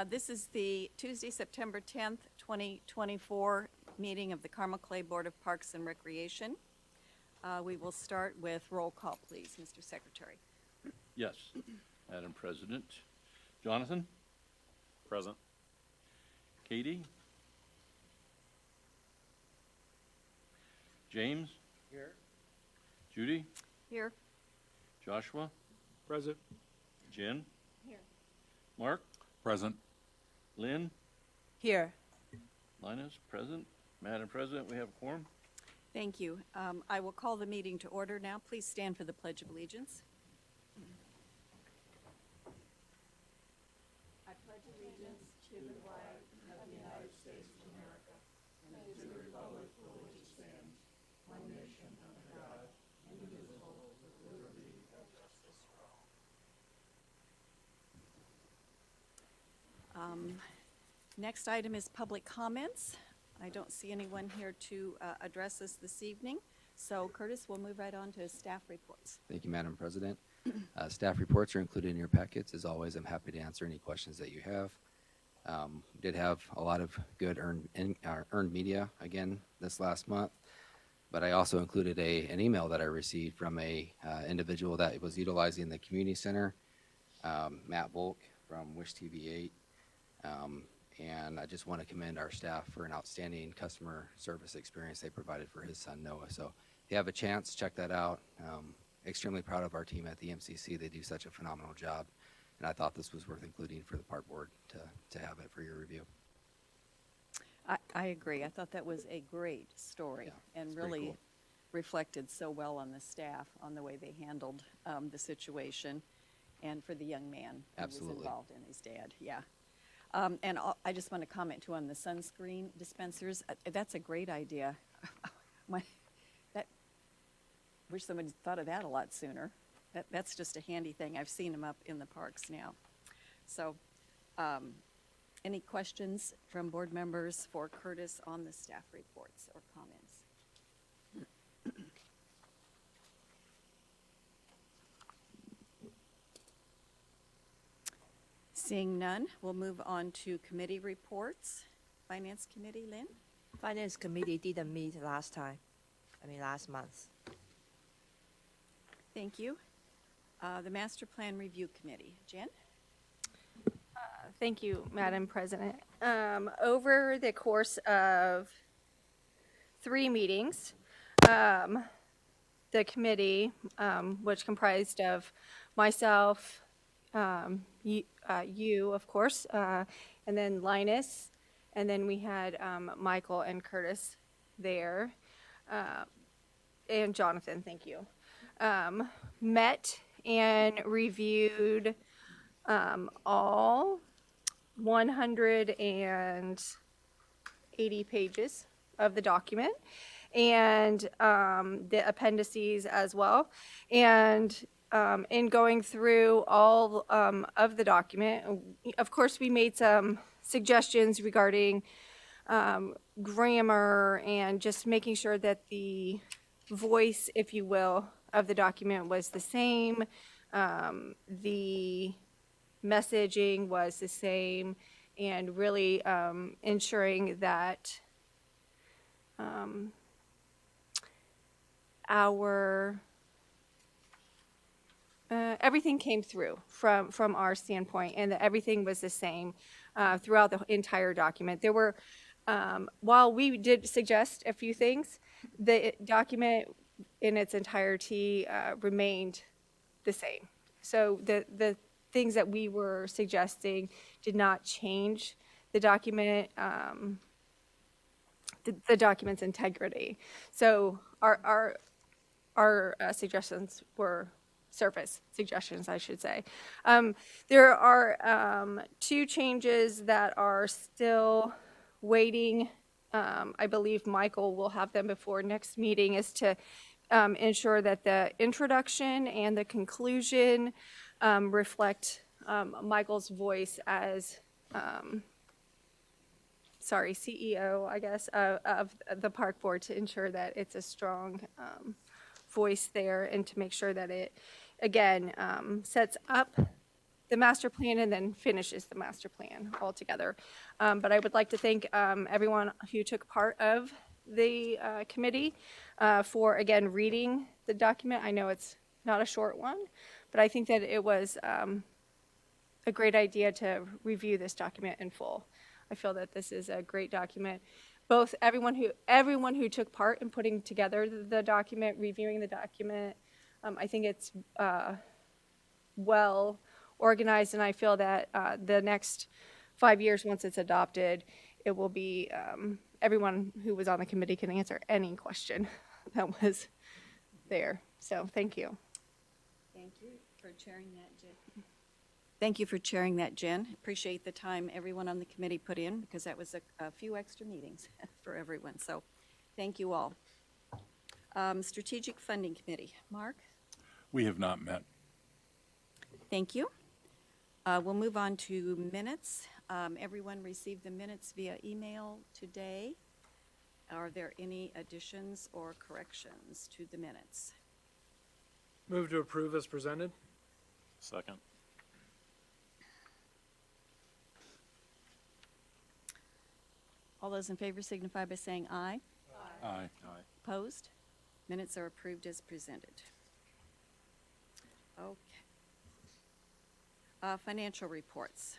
This is the Tuesday, September 10th, 2024 meeting of the Carmel Clay Board of Parks and Recreation. We will start with roll call, please, Mr. Secretary. Yes, Madam President. Jonathan? Present. Katie? James? Here. Judy? Here. Joshua? Present. Jen? Here. Mark? Present. Lynn? Here. Linus? Present. Madam President, we have a quorum. Thank you. I will call the meeting to order now. Please stand for the Pledge of Allegiance. I pledge allegiance to the flag of the United States of America and to the republic for which it stands, one nation under God, indivisible, with liberty and justice for all. Next item is public comments. I don't see anyone here to address us this evening. So Curtis, we'll move right on to staff reports. Thank you, Madam President. Staff reports are included in your packets. As always, I'm happy to answer any questions that you have. We did have a lot of good earned media again this last month, but I also included an email that I received from a individual that was utilizing the community center, Matt Volk from Wish TV 8. And I just want to commend our staff for an outstanding customer service experience they provided for his son, Noah. So if you have a chance, check that out. Extremely proud of our team at the MCC. They do such a phenomenal job. And I thought this was worth including for the park board to have it for your review. I agree. I thought that was a great story and it's pretty really cool. reflected so well on the staff, on the way they handled the situation, and for the young man who was Absolutely. involved in his dad. Yeah. And I just want to comment too on the sunscreen dispensers. That's a great idea. Wish somebody thought of that a lot sooner. That's just a handy thing. I've seen them up in the parks now. So, any questions from board members for Curtis on the staff reports or comments? Seeing none, we'll move on to committee reports. Finance Committee, Lynn? Finance Committee didn't meet last month. Thank you. The Master Plan Review Committee, Jen? Thank you, Madam President. Over the course of 3 meetings, the committee, which comprised of myself, you, of course, and then Linus, and then we had Michael and Curtis there, and Jonathan, thank you, met and reviewed all 180 pages of the document and the appendices as well. And in going through all of the document, of course, we made some suggestions regarding grammar and just making sure that the voice, if you will, of the document was the same. The messaging was the same, and really ensuring that our everything came through from our standpoint, and that everything was the same throughout the entire document. There were, while we did suggest a few things, the document in its entirety remained the same. So the things that we were suggesting did not change the document, the document's integrity. So our suggestions were surface suggestions, I should say. There are 2 changes that are still waiting. I believe Michael will have them before next meeting, is to ensure that the introduction and the conclusion reflect Michael's voice as CEO, I guess, of the park board, to ensure that it's a strong voice there, and to make sure that it, again, sets up the master plan and then finishes the master plan altogether. But I would like to thank everyone who took part of the committee for, again, reading the document. I know it's not a short one, but I think that it was a great idea to review this document in full. I feel that this is a great document. Both everyone who took part in putting together the document, reviewing the document, I think it's well organized, and I feel that the next 5 years, once it's adopted, it will be, everyone who was on the committee can answer any question that was there. So thank you. Thank you for chairing that, Jen. Thank you for chairing that, Jen. Appreciate the time everyone on the committee put in, because that was a few extra meetings for everyone. So thank you all. Strategic Funding Committee. Mark? We have not met. Thank you. We'll move on to minutes. Everyone received the minutes via email today. Are there any additions or corrections to the minutes? Move to approve as presented. Second. All those in favor signify by saying aye. Aye. Opposed? Minutes are approved as presented. Okay. Financial reports.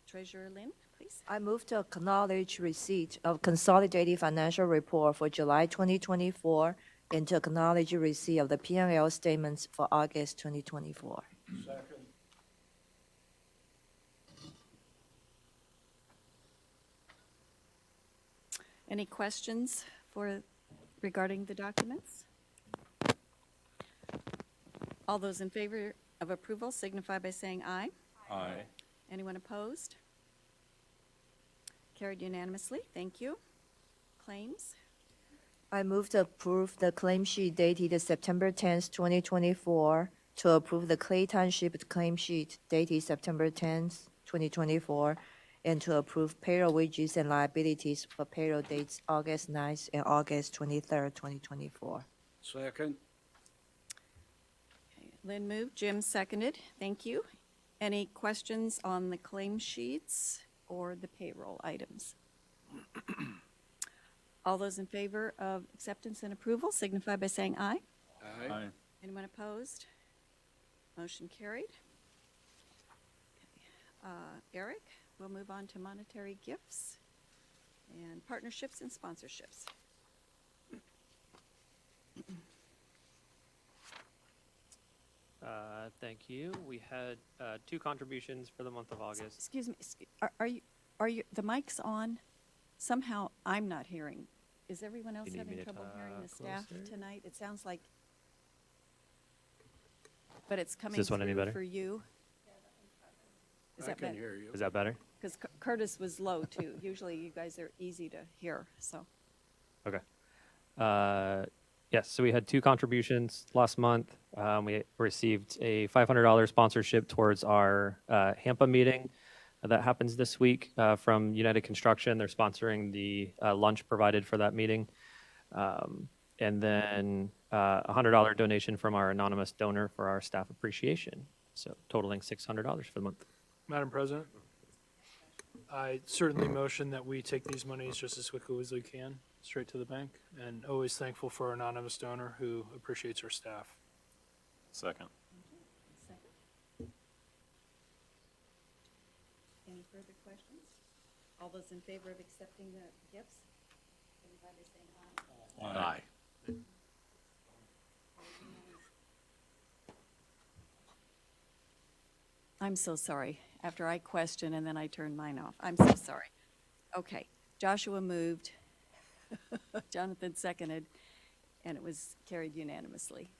Treasurer Lynn, please. I move to acknowledge receipt of consolidated financial report for July 2024 and to acknowledge receipt of the P&L statements for August 2024. Any questions regarding the documents? All those in favor of approval signify by saying aye. Aye. Anyone opposed? Carried unanimously. Thank you. Claims. I move to approve the claim sheet dated September 10th, 2024, to approve the Clay Township claim sheet dated September 10th, 2024, and to approve payroll wages and liabilities for payroll dates August 9th and August 23rd, 2024. Second. Okay, Lynn moved, Jim seconded. Thank you. Any questions on the claim sheets or the payroll items? All those in favor of acceptance and approval signify by saying aye. Aye. Anyone opposed? Motion carried. Eric, we'll move on to monetary gifts and partnerships and sponsorships. Thank you. We had 2 contributions for the month of August. Excuse me, are you, the mic's on? Somehow I'm not hearing. Is everyone else You need me having to trouble hearing the talk staff closer? tonight? It sounds like, but it's coming this one any through better? for you. Is that better? hear you. Is that better? Because Curtis was low too. Usually you guys are easy to hear, so. Okay. Yes, so we had 2 contributions last month. We received a $500 sponsorship towards our HAMPA meeting that happens this week from United Construction. They're sponsoring the lunch provided for that meeting. And then a $100 donation from our anonymous donor for our staff appreciation. So totaling $600 for the month. Madam President, I certainly motion that we take these monies just as quickly as we can, straight to the bank, and always thankful for our anonymous donor who appreciates our staff. Second. Any further questions? All those in favor of accepting the gifts? Signify by saying aye. Aye. I'm so sorry. After I question and then I turn mine off. I'm so sorry. Okay, Joshua moved, Jonathan seconded, and it was carried unanimously.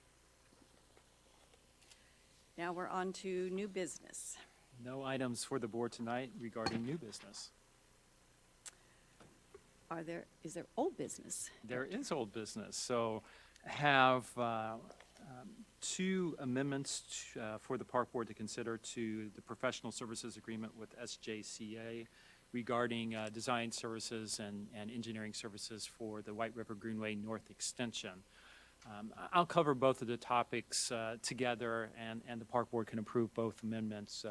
Now we're on to new business. No items for the board tonight regarding new business. Is there old business? There is old business, so have 2 amendments for the park board to consider to the professional services agreement with SJCA regarding design services and engineering services for the White River Greenway North Extension. I'll cover both of the topics together, and the park board can approve both amendments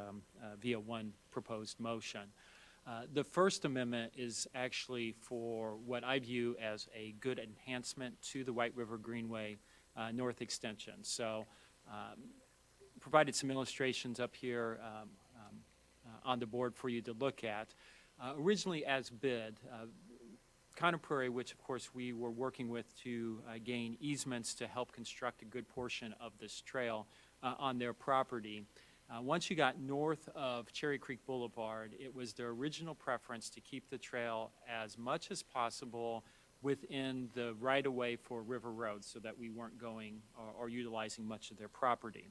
via one proposed motion. The first amendment is actually for what I view as a good enhancement to the White River Greenway North Extension. So provided some illustrations up here on the board for you to look at. Originally as bid, Conner Prairie, which of course we were working with to gain easements to help construct a good portion of this trail on their property. Once you got north of Cherry Creek Boulevard, it was their original preference to keep the trail as much as possible within the right-of-way for River Road so that we weren't going or utilizing much of their property.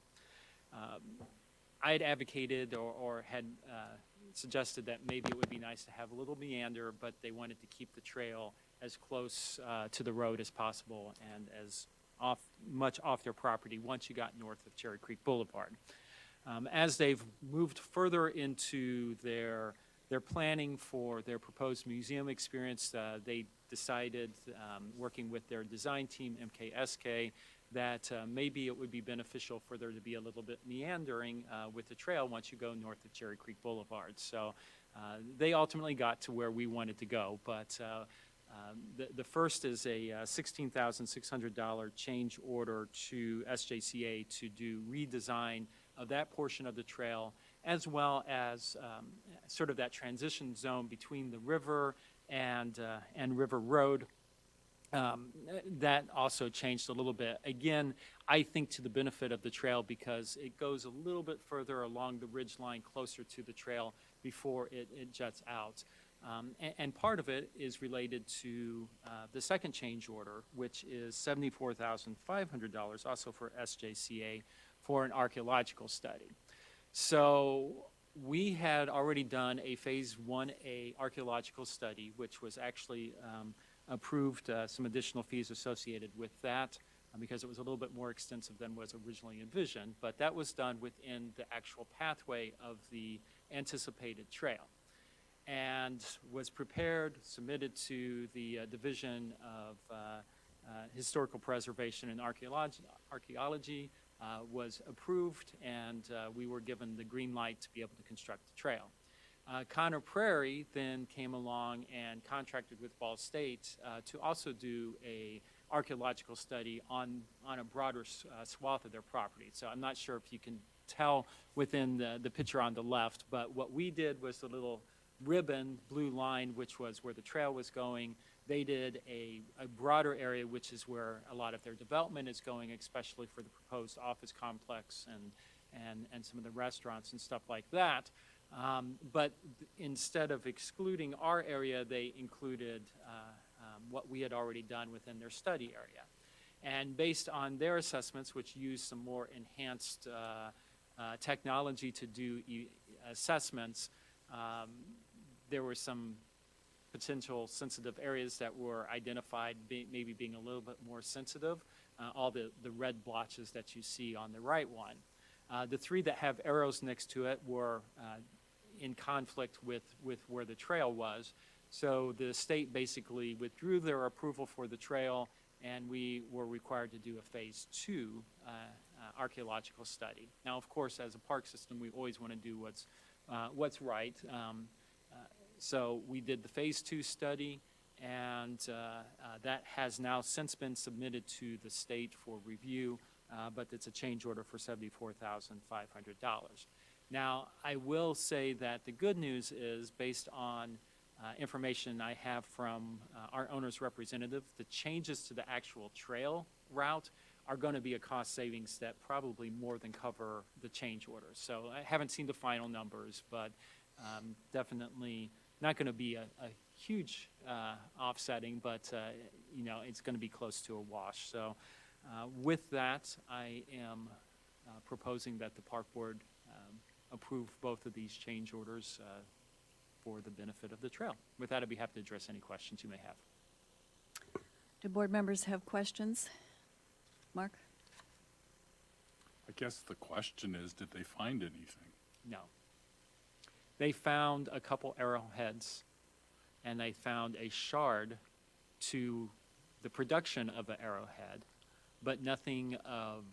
I had advocated or had suggested that maybe it would be nice to have a little meander, but they wanted to keep the trail as close to the road as possible and as much off their property once you got north of Cherry Creek Boulevard. As they've moved further into their planning for their proposed museum experience, they decided, working with their design team, MKSK, that maybe it would be beneficial for there to be a little bit meandering with the trail once you go north of Cherry Creek Boulevard. So they ultimately got to where we wanted to go, but the first is a $16,600 change order to SJCA to do redesign of that portion of the trail, as well as sort of that transition zone between the river and River Road. That also changed a little bit. Again, I think to the benefit of the trail because it goes a little bit further along the ridge line closer to the trail before it juts out. And part of it is related to the second change order, which is $74,500 also for SJCA for an archaeological study. So we had already done a Phase 1A archaeological study, which was actually approved some additional fees associated with that because it was a little bit more extensive than was originally envisioned, but that was done within the actual pathway of the anticipated trail and was prepared, submitted to the Division of Historical Preservation and Archaeology, was approved, and we were given the green light to be able to construct the trail. Conner Prairie then came along and contracted with Ball State to also do a archaeological study on a broader swath of their property. So I'm not sure if you can tell within the picture on the left, but what we did was the little ribbon, blue line, which was where the trail was going. They did a broader area, which is where a lot of their development is going, especially for the proposed office complex and some of the restaurants and stuff like that. But instead of excluding our area, they included what we had already done within their study area. And based on their assessments, which used some more enhanced technology to do assessments, there were some potential sensitive areas that were identified, maybe being a little bit more sensitive, all the red blotches that you see on the right one. The three that have arrows next to it were in conflict with where the trail was. So the state basically withdrew their approval for the trail, and we were required to do a Phase 2 archaeological study. Now, of course, as a park system, we always want to do what's right. So we did the Phase 2 study, and that has now since been submitted to the state for review, but it's a change order for $74,500. Now, I will say that the good news is, based on information I have from our owner's representative, the changes to the actual trail route are going to be a cost savings that probably more than cover the change order. So I haven't seen the final numbers, but definitely not going to be a huge offsetting, but you know, it's going to be close to a wash. So with that, I am proposing that the park board approve both of these change orders for the benefit of the trail. With that, I'd be happy to address any questions you may have. Do board members have questions? Mark? I guess the question is, did they find anything? No. They found a couple arrowheads, and they found a shard to the production of an arrowhead, but nothing of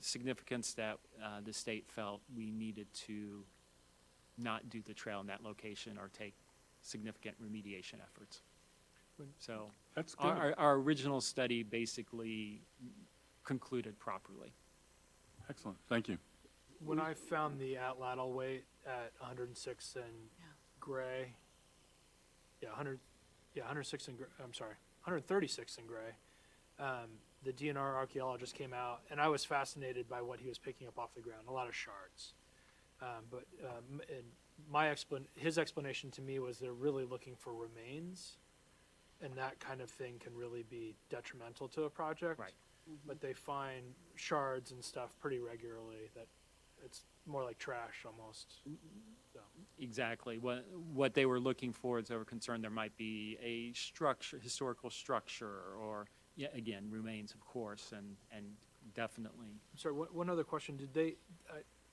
significance that the state felt we needed to not do the trail in that location or take significant remediation efforts. So That's good. our original study basically concluded properly. Excellent. Thank you. When I found the at-lateral weight at 106 and Gray, 106 and, I'm sorry, 136 and Gray, the DNR archaeologist came out, and I was fascinated by what he was picking up off the ground, a lot of shards. His explanation to me was they're really looking for remains, and that kind of thing can really be detrimental to a project. Right. But they find shards and stuff pretty regularly that it's more like trash almost. So, Exactly. What they were looking for is they were concerned there might be a structure, historical structure, or, yeah, again, remains, of course, and definitely. I'm sorry, one other question. Did they,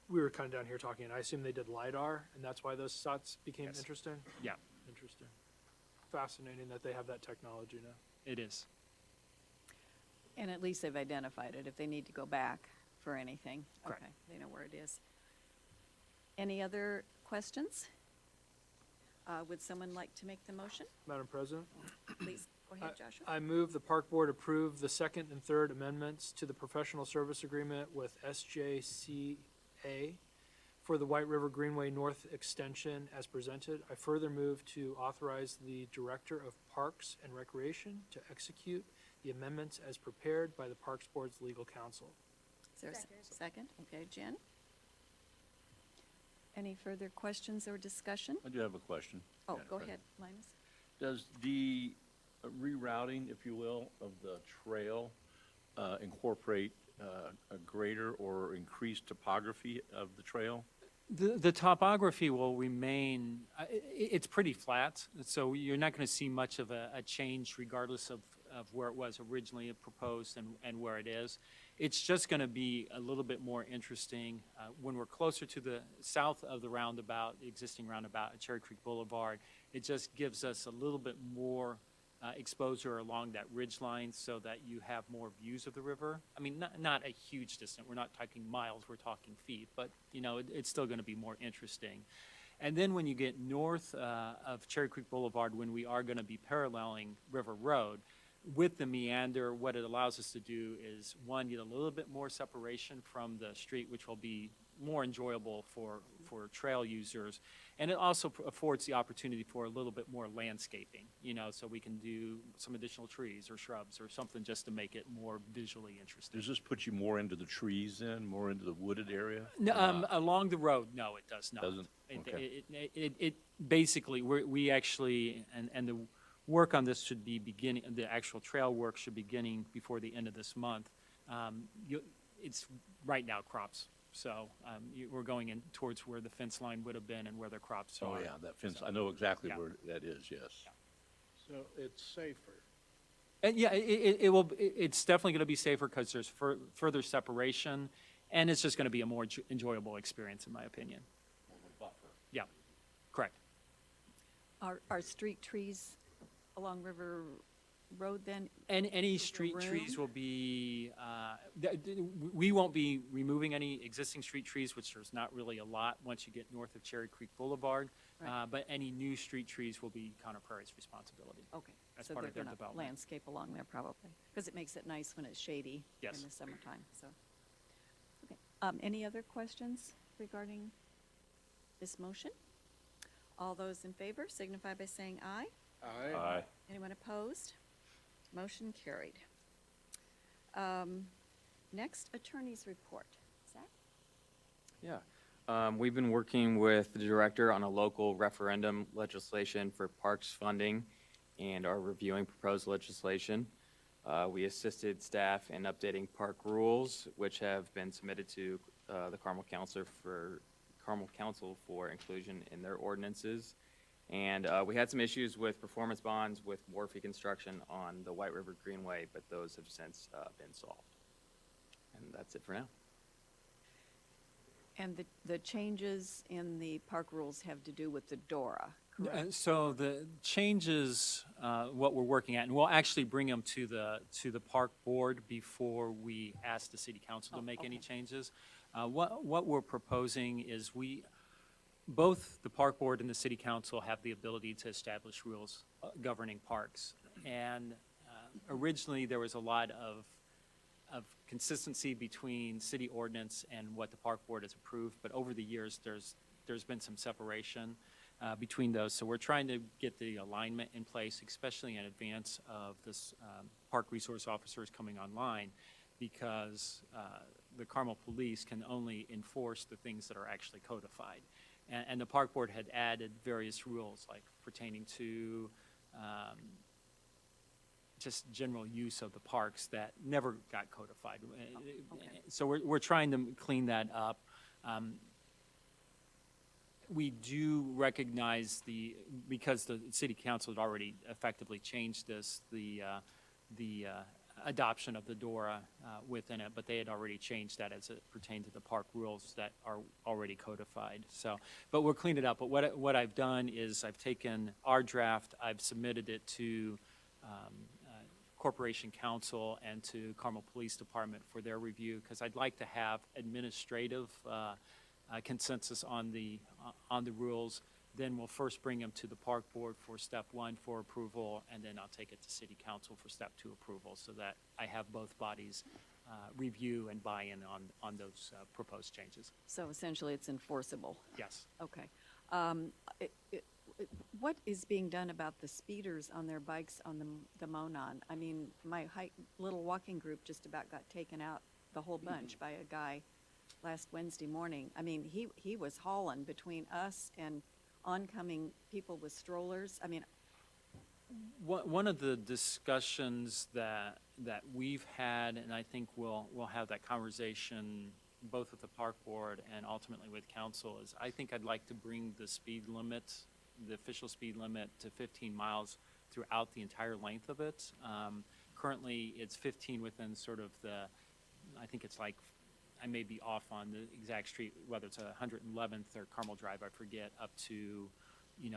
we were kind of down here talking, and I assume they did LiDAR, and that's why those SOTs became Yes. interesting? Yeah, Interesting. Fascinating that they have that technology now. it is. And at least they've identified it if they need to go back for anything. Correct. Okay, they know where it is. Any other questions? Would someone like to make the motion? Madam President? Please, go ahead, Joshua. I move the Park Board approve the second and third amendments to the professional service agreement with SJCA for the White River Greenway North Extension as presented. I further move to authorize the Director of Parks and Recreation to execute the amendments as prepared by the Parks Board's legal counsel. Is there a second? Okay, Jen? Any further questions or discussion? I do have a question. Oh, Madam go President. ahead, Linus. Does the rerouting, if you will, of the trail incorporate a greater or increased topography of the trail? The topography will remain, it's pretty flat, so you're not going to see much of a change regardless of where it was originally proposed and where it is. It's just going to be a little bit more interesting when we're closer to the south of the roundabout, the existing roundabout at Cherry Creek Boulevard. It just gives us a little bit more exposure along that ridge line so that you have more views of the river. I mean, not a huge distance. We're not talking miles, we're talking feet, but it's still going to be more interesting. And then when you get north of Cherry Creek Boulevard, when we are going to be paralleling River Road, with the meander, what it allows us to do is, one, get a little bit more separation from the street, which will be more enjoyable for trail users. And it also affords the opportunity for a little bit more landscaping, so we can do some additional trees or shrubs or something just to make it more visually interesting. Does this put you more into the trees then, more into the wooded area? No, along the road, no, it does not. Doesn't? Okay. It basically, we actually, and the work on this should be beginning, the actual trail work should be beginning before the end of this month. It's right now crops, so we're going in towards where the fence line would have been and where the crops Oh, are. yeah, that fence, I know exactly Yeah. where that is, yes. So it's safer. And yeah, it will, it's definitely going to be safer because there's further separation, and it's just going to be a more enjoyable experience, in my opinion. Yeah, correct. Are street trees along River Road then? And any street trees will be, we won't be removing any existing street trees, which there's not really a lot once you get north of Cherry Creek Boulevard. Right. But any new street trees will be Conner Prairie's responsibility. Okay. As So part they're of their gonna development. landscape along there probably, because it makes it nice when it's shady in Yes. the summertime, so. Okay, any other questions regarding this motion? All those in favor signify by saying aye. Aye. Anyone opposed? Motion carried. Next, attorney's report. Zach? Yeah. We've been working with the director on a local referendum legislation for parks funding and are reviewing proposed legislation. We assisted staff in updating park rules, which have been submitted to the Carmel Council for inclusion in their ordinances. And we had some issues with performance bonds with Wharfie construction on the White River Greenway, but those have since been solved. And that's it for now. And the changes in the park rules have to do with the DORA, correct? So the changes, what we're working at, and we'll actually bring them to the park board before we ask the city council to Oh, make any okay. changes. What we're proposing is both the park board and the city council have the ability to establish rules governing parks. And originally, there was a lot of consistency between city ordinance and what the park board has approved, but over the years, there's been some separation between those. So we're trying to get the alignment in place, especially in advance of this park resource officers coming online, because the Carmel Police can only enforce the things that are actually codified. And the park board had added various rules, like pertaining to just general use of the parks that never got codified. okay. So we're trying to clean that up. We do recognize because the city council had already effectively changed this, the adoption of the DORA within it, but they had already changed that as it pertained to the park rules that are already codified. So, but we'll clean it up. But what I've done is I've taken our draft, I've submitted it to Corporation Council and to Carmel Police Department for their review, because I'd like to have administrative consensus on the rules. Then we'll first bring them to the park board for step 1 for approval, and then I'll take it to city council for step 2 approval, so that I have both bodies review and buy in on those proposed changes. So essentially, it's enforceable. Yes. Okay. What is being done about the speeders on their bikes on the Monon? I mean, my little walking group just about got taken out, the whole bunch, by a guy last Wednesday morning. I mean, he was hauling between us and oncoming people with strollers. I mean, One of the discussions that we've had, and I think we'll have that conversation both with the park board and ultimately with council, is I think I'd like to bring the speed limit, the official speed limit, to 15 miles throughout the entire length of it. Currently, it's 15 within sort of I think it's like, I may be off on the exact street, whether it's 111th or Carmel Drive, I forget, up to,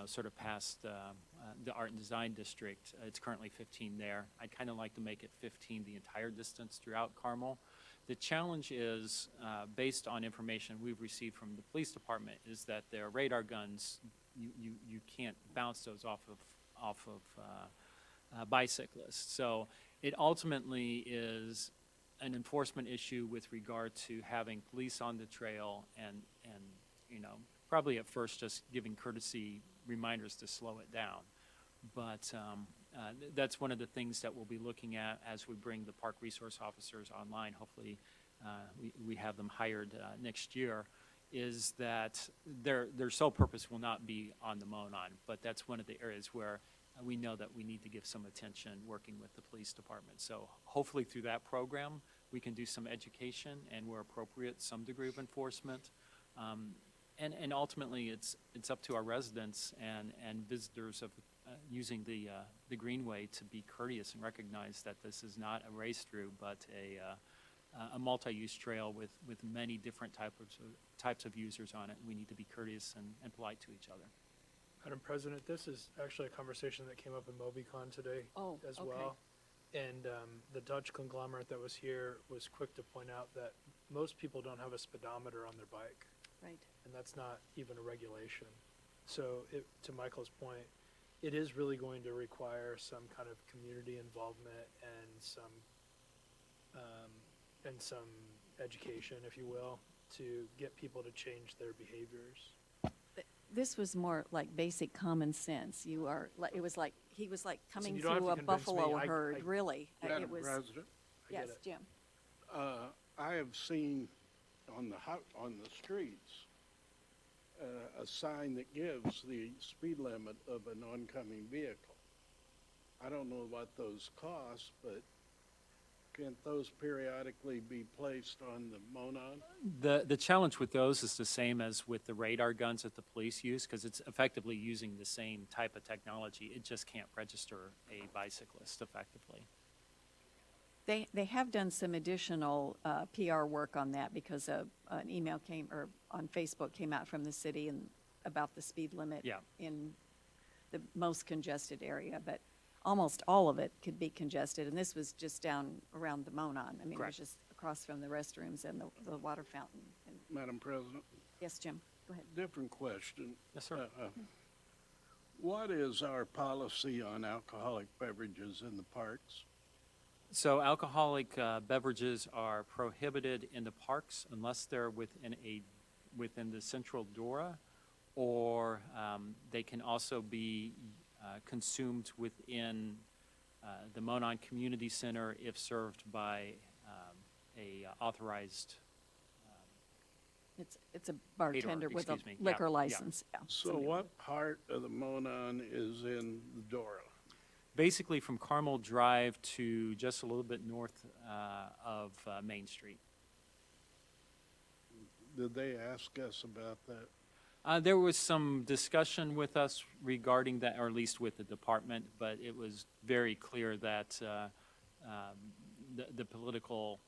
sort of past the Art and Design District. It's currently 15 there. I'd kind of like to make it 15 the entire distance throughout Carmel. The challenge is, based on information we've received from the police department, is that their radar guns, you can't bounce those off of bicyclists. So it ultimately is an enforcement issue with regard to having police on the trail and probably at first just giving courtesy reminders to slow it down. But that's one of the things that we'll be looking at as we bring the park resource officers online. Hopefully, we have them hired next year, is that their sole purpose will not be on the Monon, but that's one of the areas where we know that we need to give some attention working with the police department. So hopefully through that program, we can do some education and where appropriate, some degree of enforcement. And ultimately, it's up to our residents and visitors of using the Greenway to be courteous and recognize that this is not a race through, but a multi-use trail with many different types of users on it. We need to be courteous and polite to each other. Madam President, this is actually a conversation that came up in MobiCon today as okay. well. And the Dutch conglomerate that was here was quick to point out that most people don't have a speedometer on their bike, Right. and that's not even a regulation. So to Michael's point, it is really going to require some kind of community involvement and some education, if you will, to get people to change their behaviors. This was more like basic common sense. It was like, he was like coming you don't have through to a convince me. buffalo I- herd, really. Madam It was, President, I get yes, it. Jim. I have seen on the streets a sign that gives the speed limit of an oncoming vehicle. I don't know what those cost, but can't those periodically be placed on the Monon? The challenge with those is the same as with the radar guns that the police use, because it's effectively using the same type of technology. It just can't register a bicyclist effectively. They have done some additional PR work on that because an email came, or on Facebook came out from the city and about the speed limit Yeah. in the most congested area, but almost all of it could be congested, and this was just down around the Monon. I mean, it was Correct. just across from the restrooms and the water fountain. And- Madam President, Yes, Jim, go ahead. different question. Yes, sir. What is our policy on alcoholic beverages in the parks? So alcoholic beverages are prohibited in the parks unless they're within the central DORA, or they can also be consumed within the Monon Community Center if served by a authorized, It's a bartender with a excuse me. Yeah, liquor yeah. license. Yeah, So somebody- what part of the Monon is in the Dora? basically from Carmel Drive to just a little bit north of Main Street. Did they ask us about that? There was some discussion with us regarding that, or at least with the department, but it was very clear that the political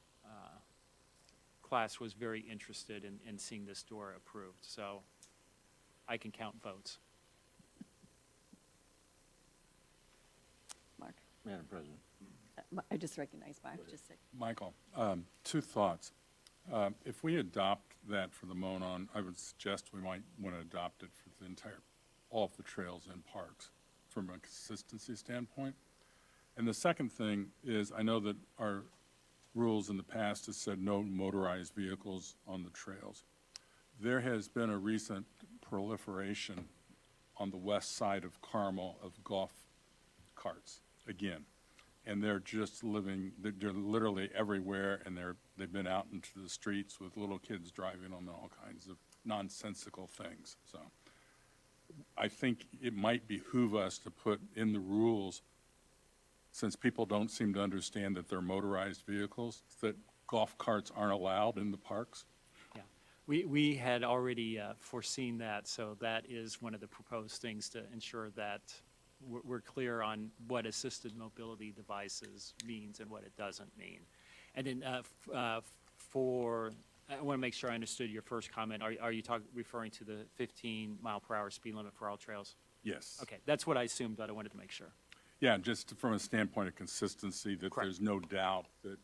class was very interested in seeing this door approved. So I can count votes. Mark, Madam President. I just recognized Mark, just a second. Michael, two thoughts. If we adopt that for the Monon, I would suggest we might want to adopt it for the entire, all of the trails and parks from a consistency standpoint. And the second thing is, I know that our rules in the past have said no motorized vehicles on the trails. There has been a recent proliferation on the west side of Carmel of golf carts again. And they're just they're literally everywhere, and they've been out into the streets with little kids driving on all kinds of nonsensical things. So I think it might behoove us to put in the rules, since people don't seem to understand that they're motorized vehicles, that golf carts aren't allowed in the parks. Yeah, we had already foreseen that, so that is one of the proposed things to ensure that we're clear on what assisted mobility devices means and what it doesn't mean. And then I want to make sure I understood your first comment. Are you referring to the 15-mile-per-hour speed limit for all trails? Yes. Okay, that's what I assumed, but I wanted to make sure. Yeah, just from a standpoint of consistency, that Correct. there's no doubt that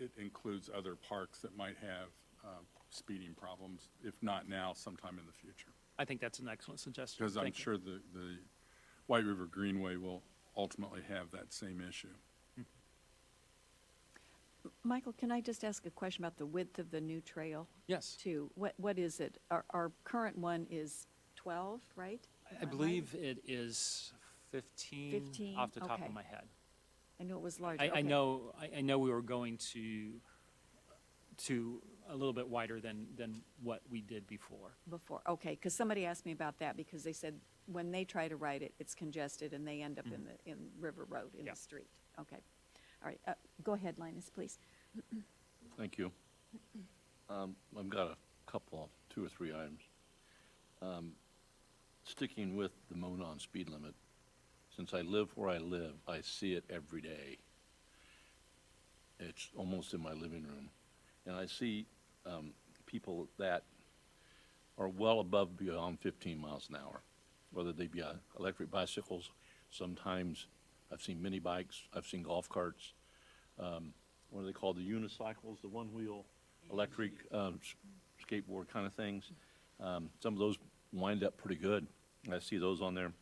it includes other parks that might have speeding problems, if not now, sometime in the future. I think that's an excellent suggestion. Because I'm Thank you. sure the White River Greenway will ultimately have that same issue. Michael, can I just ask a question about the width of the new trail, Yes. too? What is it? Our current one is 12, right? Am I right? believe it is 15 15, off the top okay. of my head. I knew it was larger. I Okay. know we were going to a little bit wider than what we did before. Before, okay, because somebody asked me about that, because they said when they try to ride it, it's congested, and they end up in River Road, in Yeah. the street. Okay. All right, go ahead, Linus, please. Thank you. I've got a couple, 2 or 3 items. Sticking with the Monon speed limit, since I live where I live, I see it every day. It's almost in my living room. And I see people that are well above beyond 15 miles an hour, whether they be electric bicycles. Sometimes I've seen mini bikes, I've seen golf carts. What are they called? The unicycles, the one-wheel electric skateboard kind of things. Some of those wind up pretty good. I see those on there.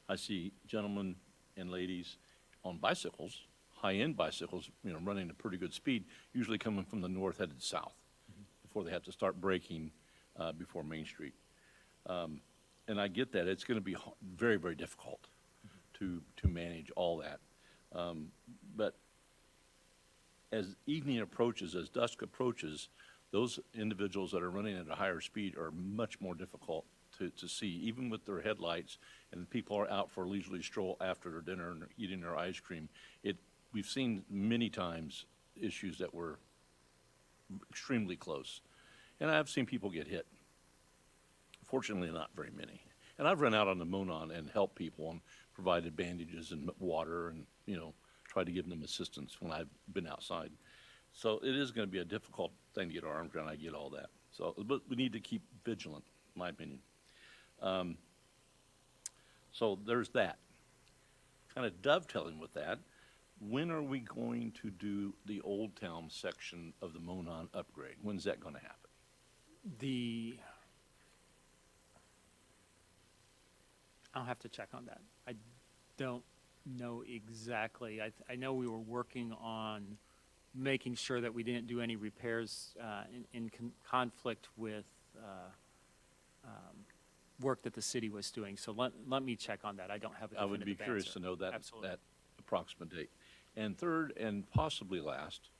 I see gentlemen and ladies on bicycles, high-end bicycles, running at pretty good speed, usually coming from the north headed south before they have to start braking before Main Street. And I get that. It's going to be very, very difficult to manage all that. But as evening approaches, as dusk approaches, those individuals that are running at a higher speed are much more difficult to see, even with their headlights, and people are out for a leisurely stroll after their dinner and eating their ice cream. We've seen many times issues that were extremely close. And I've seen people get hit. Fortunately, not very many. And I've run out on the Monon and helped people and provided bandages and water and, tried to give them assistance when I've been outside. So it is going to be a difficult thing to get our arms around. I get all that. So, but we need to keep vigilant, in my opinion. So there's that. Kind of dovetailing with that, when are we going to do the Old Town section of the Monon upgrade? When's that going to happen? I'll have to check on that. I don't know exactly. I know we were working on making sure that we didn't do any repairs in conflict with work that the city was doing. So let me check on that. I don't have a I would be definitive curious answer. to know that, Absolutely. that approximate date. And third, and possibly last,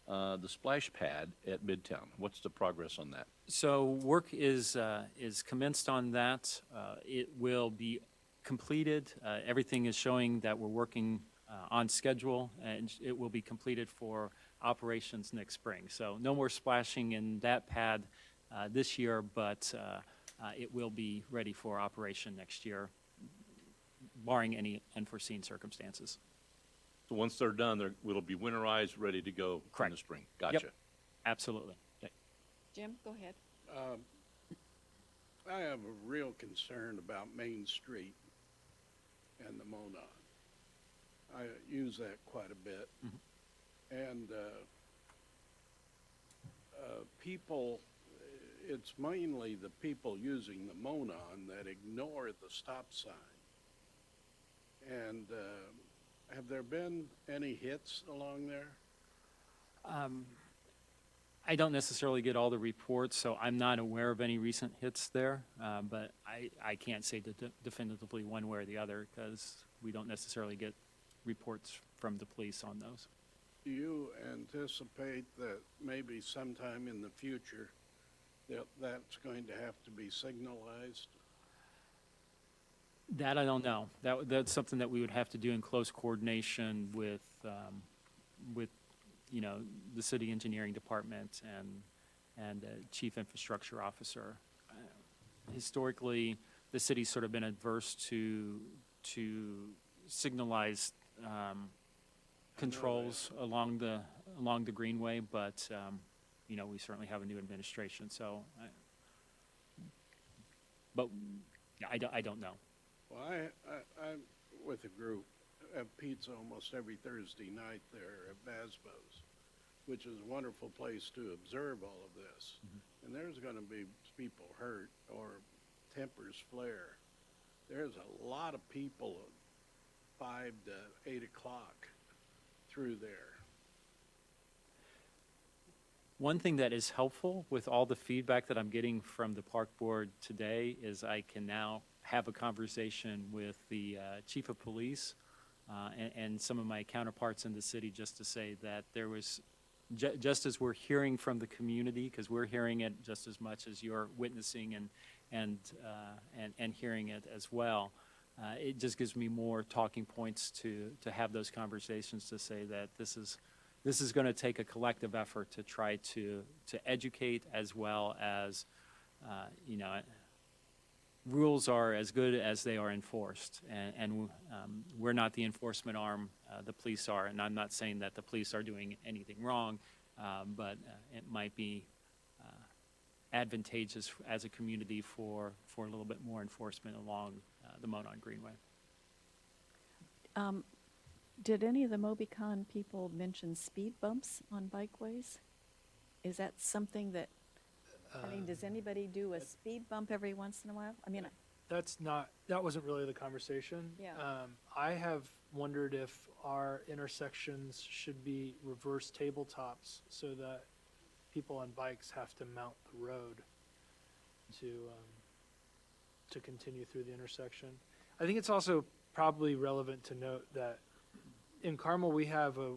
the splash pad at Midtown. What's the progress on that? So work is commenced on that. It will be completed. Everything is showing that we're working on schedule, and it will be completed for operations next spring. So no more splashing in that pad this year, but it will be ready for operation next year, barring any unforeseen circumstances. So once they're done, it'll be winterized, ready to go in the Correct. spring. Gotcha. Absolutely. Jim, go ahead. I have a real concern about Main Street and the Monon. I use that quite a bit. And people, it's mainly the people using the Monon that ignore the stop sign. And have there been any hits along there? I don't necessarily get all the reports, so I'm not aware of any recent hits there, but I can't say definitively one way or the other because we don't necessarily get reports from the police on those. Do you anticipate that maybe sometime in the future that that's going to have to be signalized? That I don't know. That's something that we would have to do in close coordination with the city engineering department and chief infrastructure officer. Historically, the city's sort of been adverse to signalize controls along the greenway, but we certainly have a new administration. So, but yeah, I don't know. Well, I'm with a group, have pizza almost every Thursday night there at Basbo's, which is a wonderful place to observe all of this. And there's going to be people hurt or tempers flare. There's a lot of people at 5 to 8 o'clock through there. One thing that is helpful with all the feedback that I'm getting from the park board today is I can now have a conversation with the chief of police and some of my counterparts in the city just to say that there was, just as we're hearing from the community, because we're hearing it just as much as you're witnessing and hearing it as well, it just gives me more talking points to have those conversations to say that this is going to take a collective effort to try to educate as well as, rules are as good as they are enforced, and we're not the enforcement arm, the police are, and I'm not saying that the police are doing anything wrong, but it might be advantageous as a community for a little bit more enforcement along the Monon Greenway. Did any of the MobiCon people mention speed bumps on bikeways? Is that something that, does anybody do a speed bump every once in a while? That wasn't really the conversation. Yeah. I have wondered if our intersections should be reverse tabletops so that people on bikes have to mount the road to continue through the intersection. I think it's also probably relevant to note that in Carmel, we have a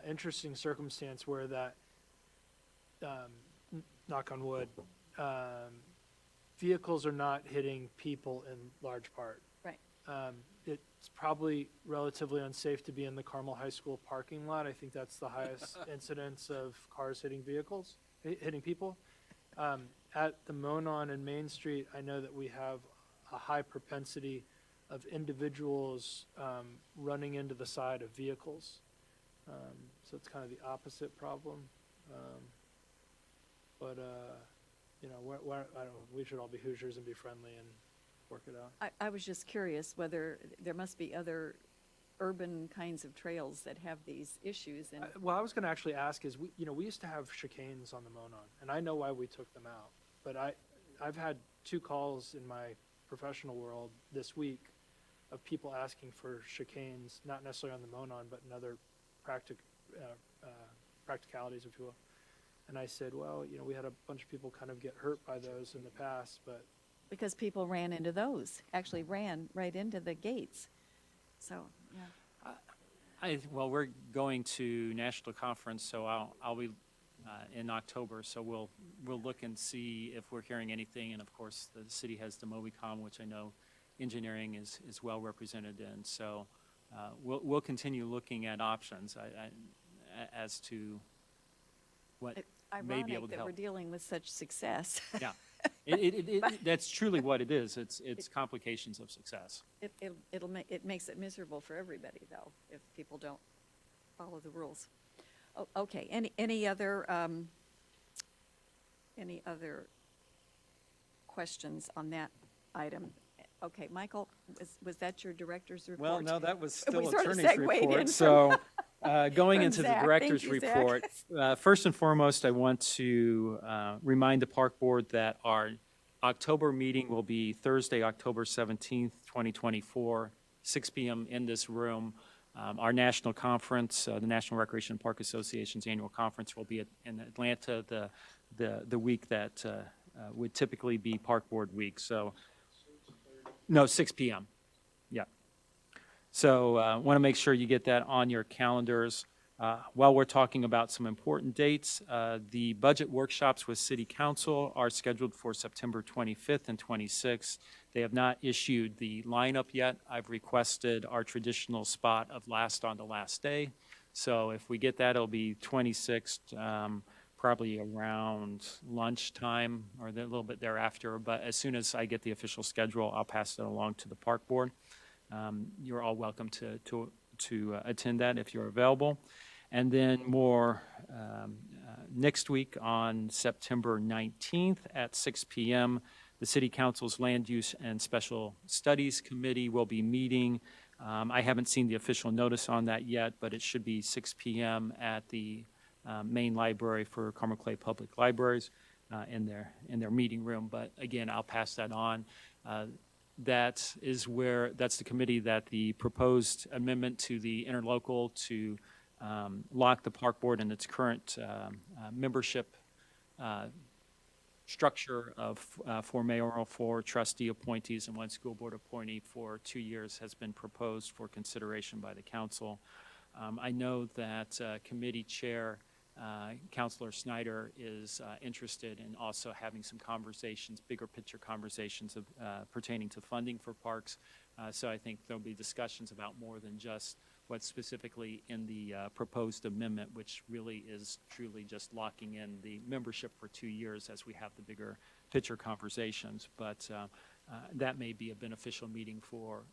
interesting circumstance where that, knock on wood, vehicles are not hitting people in large part. Right. It's probably relatively unsafe to be in the Carmel High School parking lot. I think that's the highest incidence of cars hitting people. At the Monon and Main Street, I know that we have a high propensity of individuals running into the side of vehicles. So it's kind of the opposite problem. But I don't know, we should all be Hoosiers and be friendly and work it out. I was just curious whether there must be other urban kinds of trails that have these issues, and Well, I was going to actually ask is, we used to have chicanes on the Monon, and I know why we took them out. But I've had 2 calls in my professional world this week of people asking for chicanes, not necessarily on the Monon, but in other practicalities, if you will. And I said, well, we had a bunch of people kind of get hurt by those in the past, but because people ran into those, actually ran right into the gates. So, yeah. Well, we're going to national conference, so I'll be in October, so we'll look and see if we're hearing anything. And of course, the city has the MobiCom, which I know engineering is well represented in. So we'll continue looking at options as to what may be able Ironic to that help. we're dealing with such success. Yeah, that's truly what it is. It's complications of success. It makes it miserable for everybody, though, if people don't follow the rules. Oh, okay, any other questions on that item? Okay, Michael, was that your director's report? Well, no, that was We still sort of attorney's segued in report. from- So going from into the Zach. director's Thank you, Zach. report, first and foremost, I want to remind the park board that our October meeting will be Thursday, October 17th, 2024, 6 p.m. in this room. Our national conference, the National Recreation and Park Association's annual conference, will be in Atlanta the week that would typically be Park Board Week. So, no, 6 p.m. Yeah. So want to make sure you get that on your calendars. While we're talking about some important dates, the budget workshops with City Council are scheduled for September 25th and 26th. They have not issued the lineup yet. I've requested our traditional spot of last on the last day. So if we get that, it'll be 26th, probably around lunchtime or a little bit thereafter. But as soon as I get the official schedule, I'll pass that along to the park board. You're all welcome to attend that if you're available. And then more next week on September 19th at 6 p.m., the City Council's Land Use and Special Studies Committee will be meeting. I haven't seen the official notice on that yet, but it should be 6 p.m. at the main library for Carmel Clay Public Libraries in their meeting room. But again, I'll pass that on. That's the committee that the proposed amendment to the interlocal to lock the park board in its current membership structure of 4 mayoral, 4 trustee appointees, and 1 school board appointee for 2 years has been proposed for consideration by the council. I know that committee chair Councilor Snyder is interested in also having some conversations, bigger picture conversations of, pertaining to funding for parks. So I think there'll be discussions about more than just what's specifically in the proposed amendment, which really is truly just locking in the membership for 2 years as we have the bigger picture conversations. But that may be a beneficial meeting for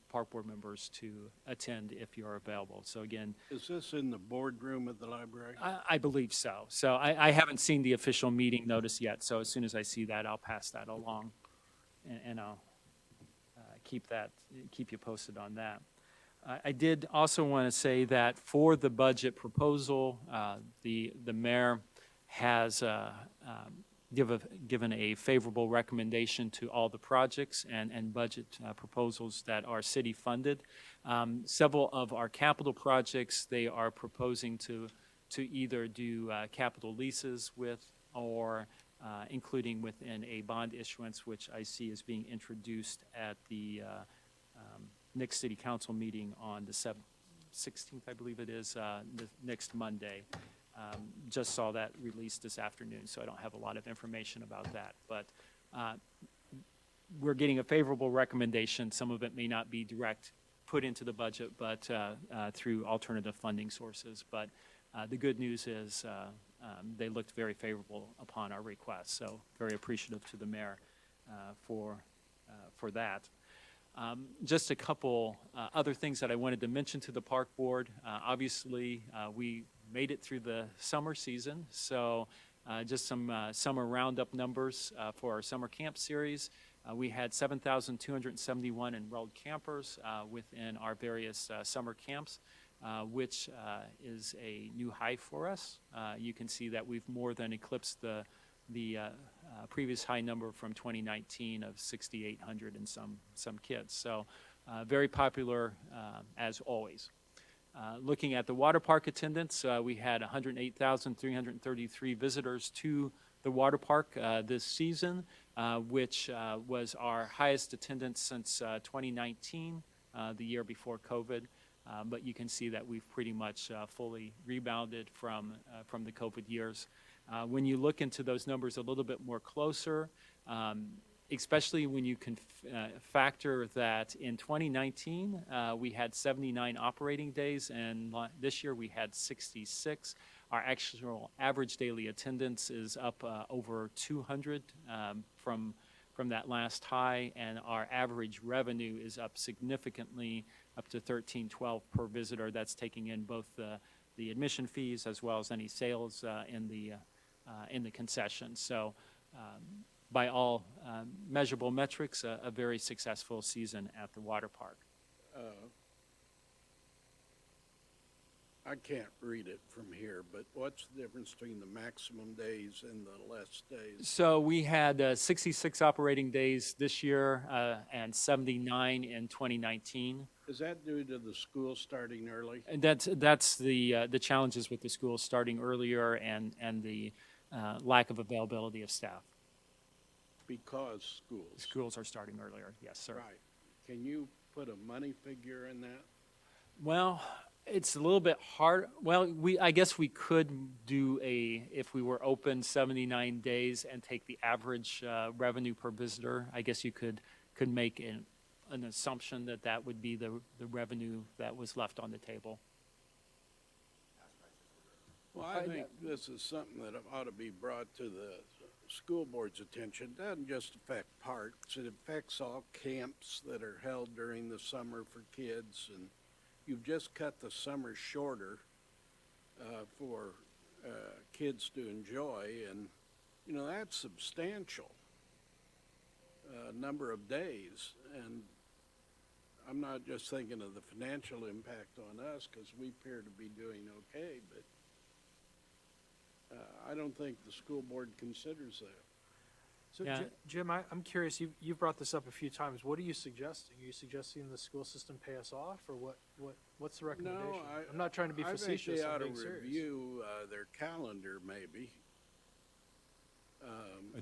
park board members to attend if you're available. So again, Is this in the boardroom of the library? I believe so. So I haven't seen the official meeting notice yet. So as soon as I see that, I'll pass that along, and I'll keep you posted on that. I did also want to say that for the budget proposal, the mayor has given a favorable recommendation to all the projects and budget proposals that are city funded. Several of our capital projects, they are proposing to either do capital leases with or including within a bond issuance, which I see is being introduced at the next city council meeting on the 16th, I believe it is, the next Monday. Just saw that released this afternoon, so I don't have a lot of information about that. But we're getting a favorable recommendation. Some of it may not be direct put into the budget, but through alternative funding sources. But the good news is they looked very favorable upon our request, so very appreciative to the mayor for that. Just a couple other things that I wanted to mention to the park board. Obviously, we made it through the summer season, so just some summer roundup numbers for our summer camp series. We had 7,271 enrolled campers within our various summer camps, which is a new high for us. You can see that we've more than eclipsed the previous high number from 2019 of 6,800 and some kids. So very popular as always. Looking at the water park attendance, we had 108,333 visitors to the water park this season, which was our highest attendance since 2019, the year before COVID. But you can see that we've pretty much fully rebounded from the COVID years. When you look into those numbers a little bit more closer, especially when you can factor that in 2019, we had 79 operating days, and this year we had 66. Our actual average daily attendance is up over 200 from that last high, and our average revenue is up significantly, up to $13.12 per visitor. That's taking in both the admission fees as well as any sales in the concessions. So by all measurable metrics, a very successful season at the water park. I can't read it from here, but what's the difference between the maximum days and the less days? So we had 66 operating days this year and 79 in 2019. Is that due to the school starting early? And that's the challenges with the schools starting earlier and the lack of availability of staff. Because schools. Schools are starting earlier, yes, sir. Right. Can you put a money figure in that? Well, it's a little bit hard. Well, I guess we could do if we were open 79 days and take the average revenue per visitor, I guess you could make an assumption that would be the revenue that was left on the table. Well, I think this is something that ought to be brought to the school board's attention. It doesn't just affect parks, it affects all camps that are held during the summer for kids, and you've just cut the summer shorter for kids to enjoy, and, you know, that's substantial number of days, and I'm not just thinking of the financial impact on us, because we appear to be doing okay, but I don't think the school board considers that. So Yeah. Jim, I'm curious, you've brought this up a few times. What are you suggesting? Are you suggesting the school system pay us off, or what's the recommendation? No, I'm not trying to be facetious, I I'm think being they ought to serious. review their calendar, maybe.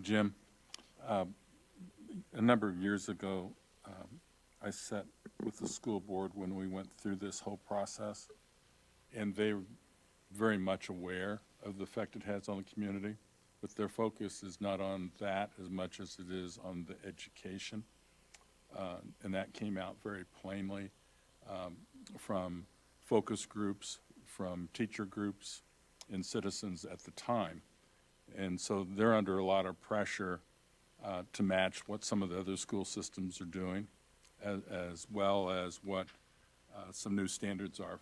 Jim, a number of years ago, I sat with the school board when we went through this whole process, and they were very much aware of the effect it has on the community, but their focus is not on that as much as it is on the education. And that came out very plainly from focus groups, from teacher groups, and citizens at the time. And so they're under a lot of pressure to match what some of the other school systems are doing, as well as what some new standards are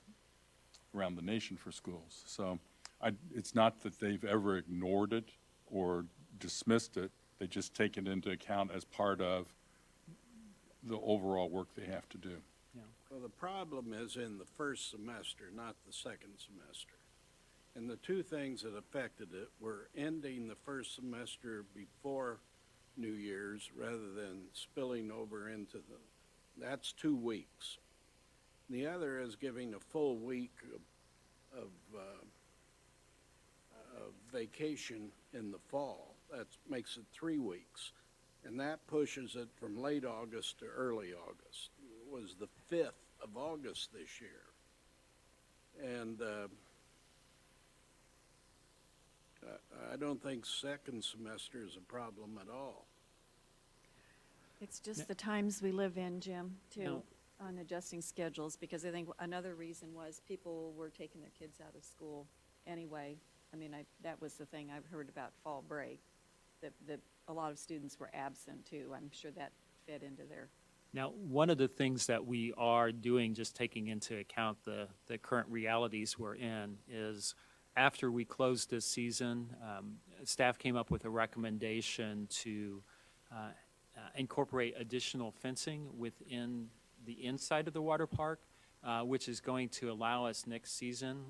around the nation for schools. So it's not that they've ever ignored it or dismissed it. They just take it into account as part of the overall work they have to do. Well, the problem is in the first semester, not the second semester. And the two things that affected it were ending the first semester before New Year's rather than spilling over into that's 2 weeks. The other is giving a full week of vacation in the fall. That makes it 3 weeks. And that pushes it from late August to early August. It was the 5th of August this year. And I don't think second semester is a problem at all. It's just the times we live in, Jim, too, No. on adjusting schedules, because I think another reason was people were taking their kids out of school anyway. I mean, that was the thing I've heard about fall break, that a lot of students were absent, too. I'm sure that fed into their. Now, one of the things that we are doing, just taking into account the current realities we're in, is after we closed this season, staff came up with a recommendation to incorporate additional fencing within the inside of the water park, which is going to allow us next season,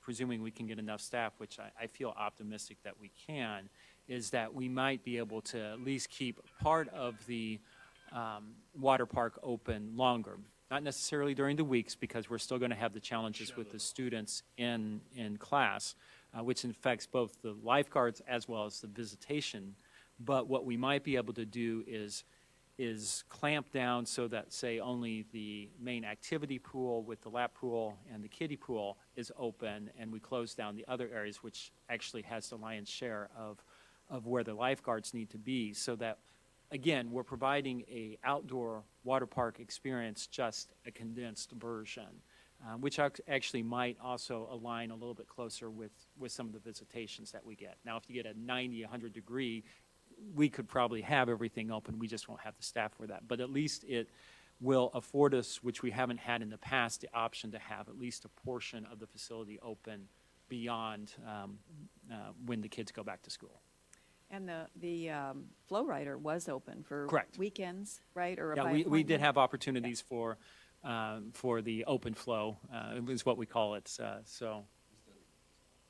presuming we can get enough staff, which I feel optimistic that we can, is that we might be able to at least keep part of the water park open longer. Not necessarily during the weeks, because we're still going to have the challenges with the students in class, which affects both the lifeguards as well as the visitation. But what we might be able to do is clamp down so that, say, only the main activity pool with the lap pool and the kiddie pool is open, and we close down the other areas, which actually has the lion's share of where the lifeguards need to be, so that, again, we're providing a outdoor water park experience, just a condensed version, which actually might also align a little bit closer with some of the visitations that we get. Now, if you get a 90, 100 degree, we could probably have everything open. We just won't have the staff for that. But at least it will afford us, which we haven't had in the past, the option to have at least a portion of the facility open beyond when the kids go back to school. And the Flow Rider was open for Correct. weekends, right? Or Yeah, by we did appointment? have opportunities for the open flow, is what we call it. So,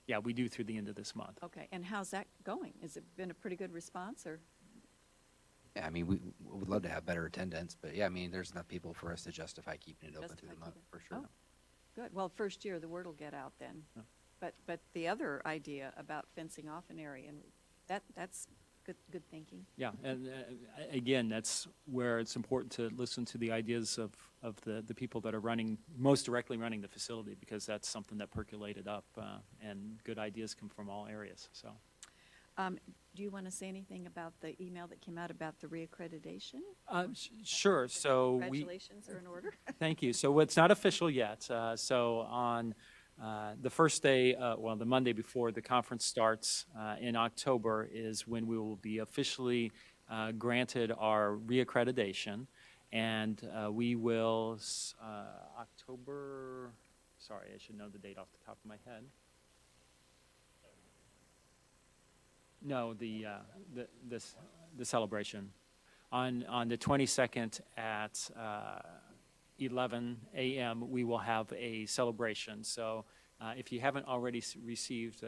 yeah, we do through the end of this month. Okay, and how's that going? Has it been a pretty good response, or? Yeah, I mean, we would love to have better attendance, but yeah, I mean, there's enough people for us to justify keeping it open through the Justify month, keeping- for sure. Oh, good. Well, first year, the word will get out then. Yeah. But the other idea about fencing off an area, and that's good thinking. Yeah, and again, that's where it's important to listen to the ideas of the people that are most directly running the facility, because that's something that percolated up, and good ideas come from all areas, so. Do you want to say anything about the email that came out about the reaccreditation? Sure, so Congratulations are in order. Thank you. So it's not official yet. So on the first day, the Monday before the conference starts in October is when we will be officially granted our reaccreditation. And we will, sorry, I should know the date off the top of my head. No, the celebration. On the 22nd at 11 a.m., we will have a celebration. So if you haven't already received,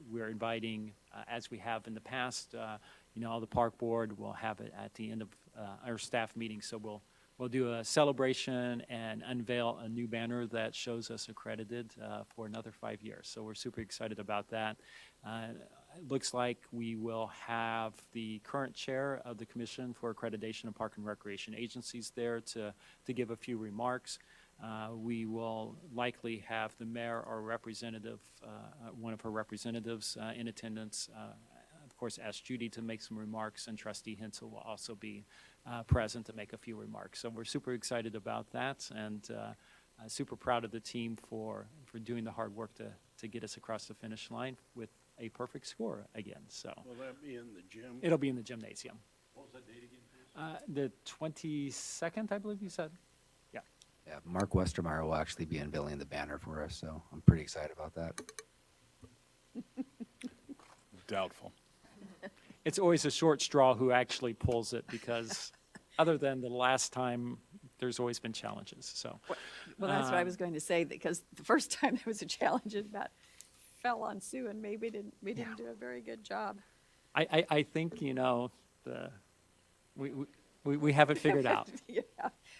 we're inviting, as we have in the past, all the park board will have it at the end of our staff meeting. So we'll do a celebration and unveil a new banner that shows us accredited for another 5 years. So we're super excited about that. It looks like we will have the current chair of the Commission for Accreditation of Park and Recreation Agencies there to give a few remarks. We will likely have the mayor or representative, one of her representatives in attendance. Of course, ask Judy to make some remarks, and Trustee Hensel will also be present to make a few remarks. So we're super excited about that, and super proud of the team for doing the hard work to get us across the finish line with a perfect score again. So Will that be in the gym? it'll be in the gymnasium. What was that date again, please? The 22nd, I believe you said. Yeah. Yeah, Mark Westermeyer will actually be unveiling the banner for us, so I'm pretty excited about that. Doubtful. It's always a short straw who actually pulls it, because other than the last time, there's always been challenges. So Well, that's what I was going to say, because the first time there was a challenge, it about fell on Sue, and maybe we didn't do a very good job. I think, we have it figured out. Yeah,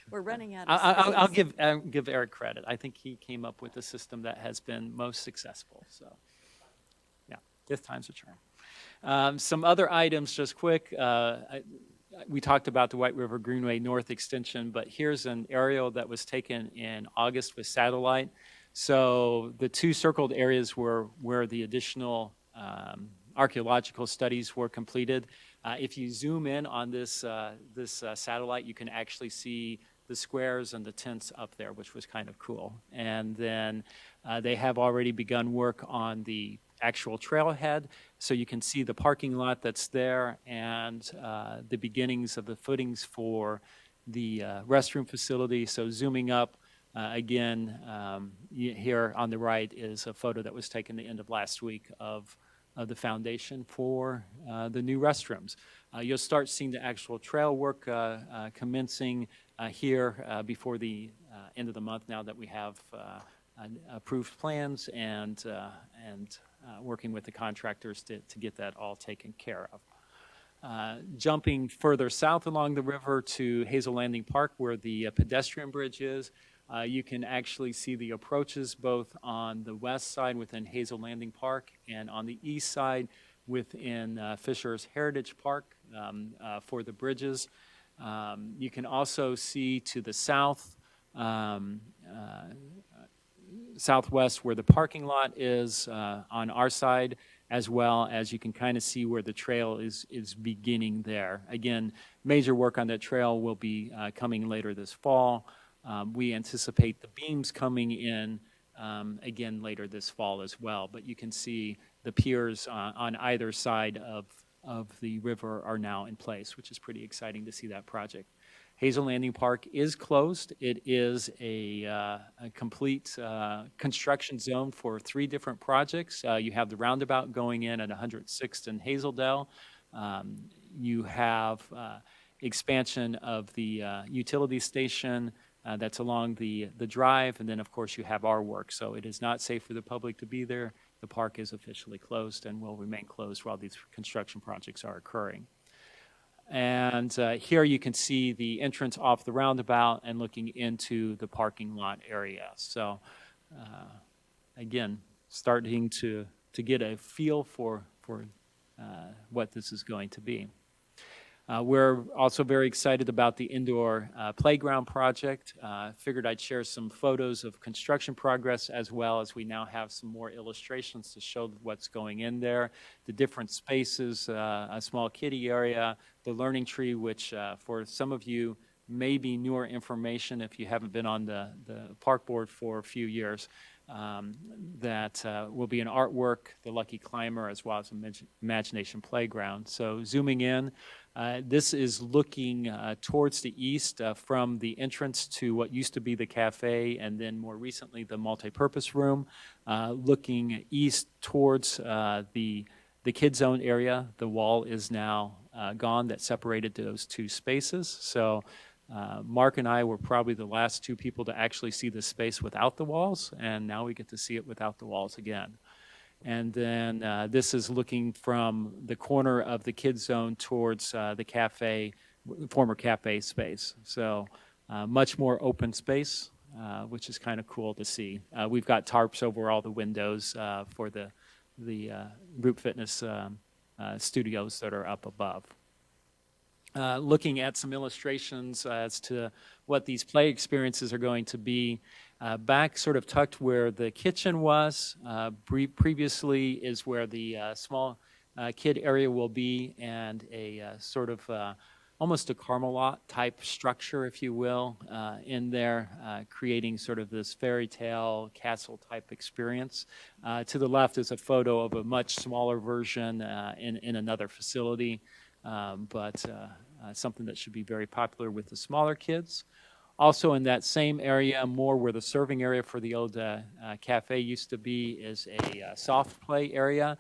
we're running out of I'll space. give Eric credit. I think he came up with the system that has been most successful. So, yeah, fifth time's a charm. Some other items, just quick. We talked about the White River Greenway North Extension, but here's an aerial that was taken in August with satellite. So the two circled areas were where the additional archaeological studies were completed. If you zoom in on this satellite, you can actually see the squares and the tents up there, which was kind of cool. And then they have already begun work on the actual trailhead, so you can see the parking lot that's there, and the beginnings of the footings for the restroom facility. So zooming up, again, here on the right is a photo that was taken the end of last week of the foundation for the new restrooms. You'll start seeing the actual trail work commencing here before the end of the month, now that we have approved plans and working with the contractors to get that all taken care of. Jumping further south along the river to Hazel Landing Park, where the pedestrian bridge is, you can actually see the approaches both on the west side within Hazel Landing Park and on the east side within Fisher's Heritage Park for the bridges. You can also see to the south, southwest, where the parking lot is on our side, as well as you can kind of see where the trail is beginning there. Again, major work on that trail will be coming later this fall. We anticipate the beams coming in again later this fall as well. But you can see the piers on either side of the river are now in place, which is pretty exciting to see that project. Hazel Landing Park is closed. It is a complete construction zone for 3 different projects. You have the roundabout going in at 106th and Hazeldale. You have expansion of the utility station that's along the drive, and then of course you have our work. So it is not safe for the public to be there. The park is officially closed and will remain closed while these construction projects are occurring. And here you can see the entrance off the roundabout and looking into the parking lot area. So again, starting to get a feel for what this is going to be. We're also very excited about the indoor playground project. Figured I'd share some photos of construction progress, as well as we now have some more illustrations to show what's going in there. The different spaces, a small kiddie area, the learning tree, which for some of you may be newer information if you haven't been on the park board for a few years. That will be an artwork, the Lucky Climber, as well as an imagination playground. So zooming in, this is looking towards the east from the entrance to what used to be the cafe, and then more recently the multipurpose room. Looking east towards the kid zone area, the wall is now gone that separated those 2 spaces. So Mark and I were probably the last 2 people to actually see the space without the walls, and now we get to see it without the walls again. And then this is looking from the corner of the kids zone towards the cafe, former cafe space. So much more open space, which is kind of cool to see. We've got tarps over all the windows for the group fitness studios that are up above. Looking at some illustrations as to what these play experiences are going to be. Back sort of tucked where the kitchen was, previously is where the small kid area will be, and a sort of almost a Camelot type structure, if you will, in there, creating sort of this fairy tale castle type experience. To the left is a photo of a much smaller version in another facility. But something that should be very popular with the smaller kids. Also in that same area, more where the serving area for the old cafe used to be, is a soft play area.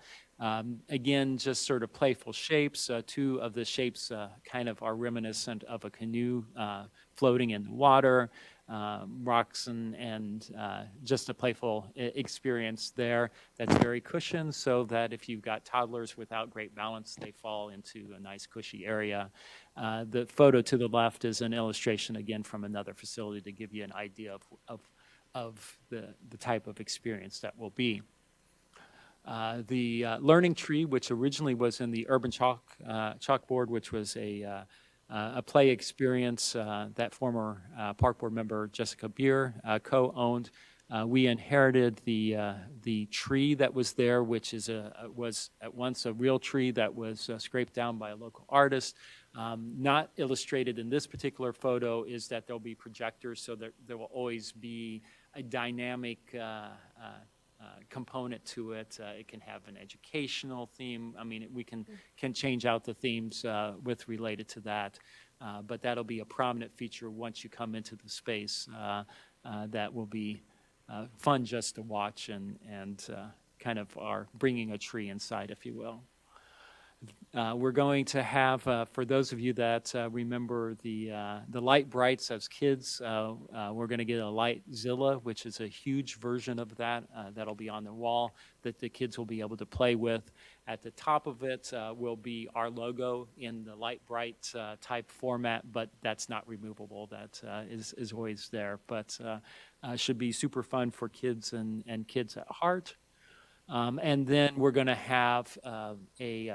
Again, just sort of playful shapes. 2 of the shapes kind of are reminiscent of a canoe floating in the water. Rocks and just a playful experience there that's very cushioned, so that if you've got toddlers without great balance, they fall into a nice cushy area. The photo to the left is an illustration, again, from another facility to give you an idea of the type of experience that will be. The learning tree, which originally was in the urban chalkboard, which was a play experience that former park board member Jessica Beer co-owned. We inherited the tree that was there, which was at once a real tree that was scraped down by a local artist. Not illustrated in this particular photo is that there'll be projectors, so that there will always be a dynamic component to it. It can have an educational theme. I mean, we can change out the themes with related to that, but that'll be a prominent feature once you come into the space. That will be fun just to watch and kind of are bringing a tree inside, if you will. We're going to have, for those of you that remember the Light Brights as kids, we're going to get a Lightzilla, which is a huge version of that that'll be on the wall that the kids will be able to play with. At the top of it will be our logo in the Light Bright type format, but that's not removable. That is always there. But should be super fun for kids and kids at heart. And then we're going to have a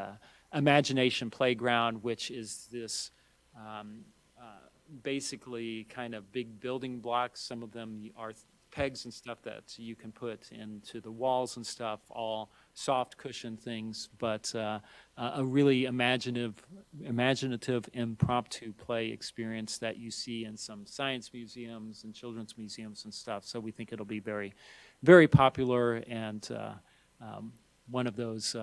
Imagination Playground, which is this basically kind of big building blocks. Some of them are pegs and stuff that you can put into the walls and stuff, all soft cushion things, but a really imaginative impromptu play experience that you see in some science museums and children's museums and stuff. So we think it'll be very, very popular and one of those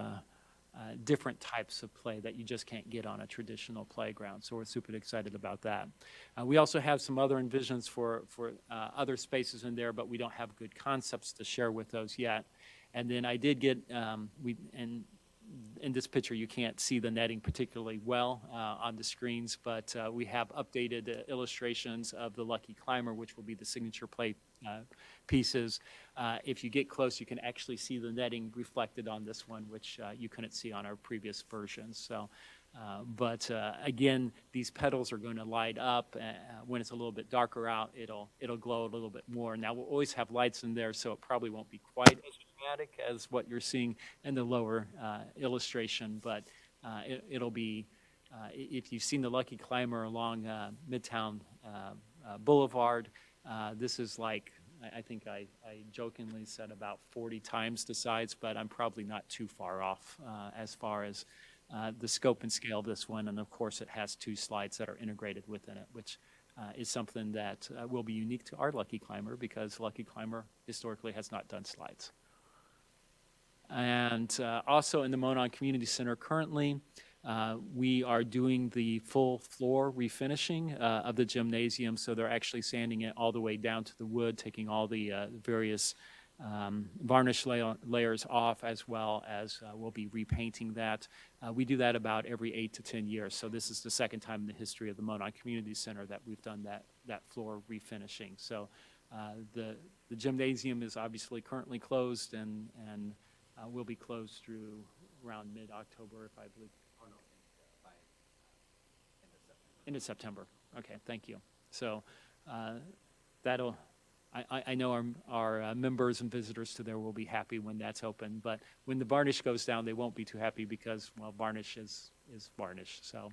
different types of play that you just can't get on a traditional playground. So we're super excited about that. We also have some other envisions for other spaces in there, but we don't have good concepts to share with those yet. And then I did get, in this picture you can't see the netting particularly well on the screens, but we have updated illustrations of the Lucky Climber, which will be the signature play pieces. If you get close, you can actually see the netting reflected on this one, which you couldn't see on our previous versions. So, but again, these petals are going to light up. When it's a little bit darker out, it'll glow a little bit more. Now we'll always have lights in there, so it probably won't be quite as dramatic as what you're seeing in the lower illustration, but it'll be. If you've seen the Lucky Climber along Midtown Boulevard, this is like, I think I jokingly said about 40 times the size, but I'm probably not too far off as far as the scope and scale of this one. And of course, it has 2 slides that are integrated within it, which is something that will be unique to our Lucky Climber because Lucky Climber historically has not done slides. And also in the Monon Community Center currently, we are doing the full floor refinishing of the gymnasium, so they're actually sanding it all the way down to the wood, taking all the various varnish layers off, as well as we'll be repainting that. We do that about every 8 to 10 years, so this is the second time in the history of the Monon Community Center that we've done that floor refinishing. So the gymnasium is obviously currently closed and will be closed through around mid-October, if I believe. Into September. Okay, thank you. So that'll, I know our members and visitors to there will be happy when that's open, but when the varnish goes down, they won't be too happy because, well, varnish is varnish. So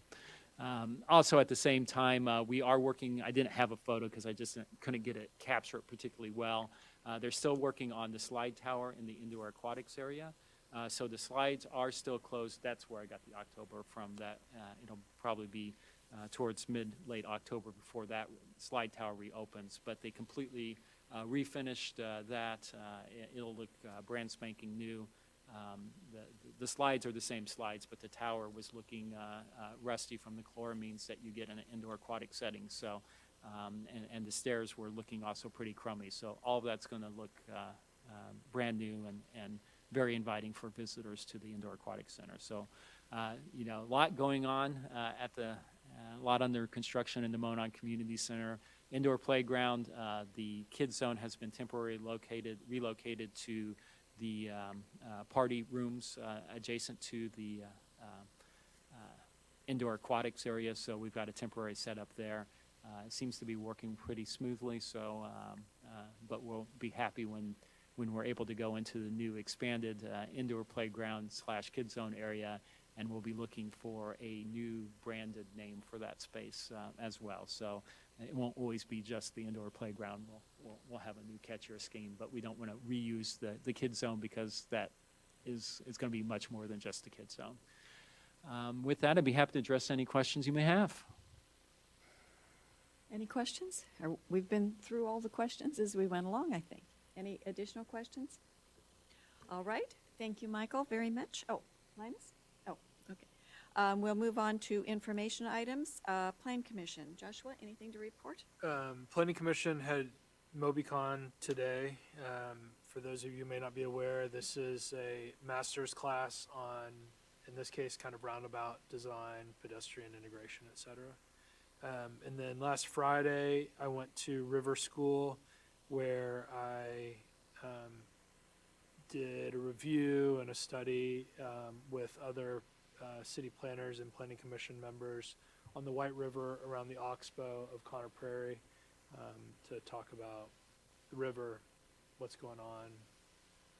also at the same time, we are working, I didn't have a photo because I just couldn't get it captured particularly well. They're still working on the slide tower in the indoor aquatics area. So the slides are still closed. That's where I got the October from. That it'll probably be towards late October before that slide tower reopens. But they completely refinished that. It'll look brand spanking new. The slides are the same slides, but the tower was looking rusty from the chloramines that you get in an indoor aquatic setting. So, and the stairs were looking also pretty crummy. So all of that's going to look brand new and very inviting for visitors to the Indoor Aquatic Center. So, you know, a lot going on at the, a lot under construction in the Monon Community Center. Indoor playground, the kids zone has been temporarily relocated to the party rooms adjacent to the indoor aquatics area. So we've got a temporary setup there. It seems to be working pretty smoothly. So, but we'll be happy when we're able to go into the new expanded indoor playground / kids zone area, and we'll be looking for a new branded name for that space as well. So it won't always be just the indoor playground. We'll have a new catchier scheme, but we don't want to reuse the kids zone because that is going to be much more than just the kids zone. With that, I'd be happy to address any questions you may have. Any questions? We've been through all the questions as we went along, I think. Any additional questions? All right. Thank you, Michael, very much. Oh, Linus? Oh, okay. We'll move on to information items. Plan Commission. Joshua, anything to report? Planning Commission had MobiCon today. For those of you who may not be aware, this is a master's class on, in this case, kind of roundabout design, pedestrian integration, et cetera. And then last Friday, I went to River School where I did a review and a study with other city planners and planning commission members on the White River around the Oxbow of Conner Prairie to talk about the river, what's going on,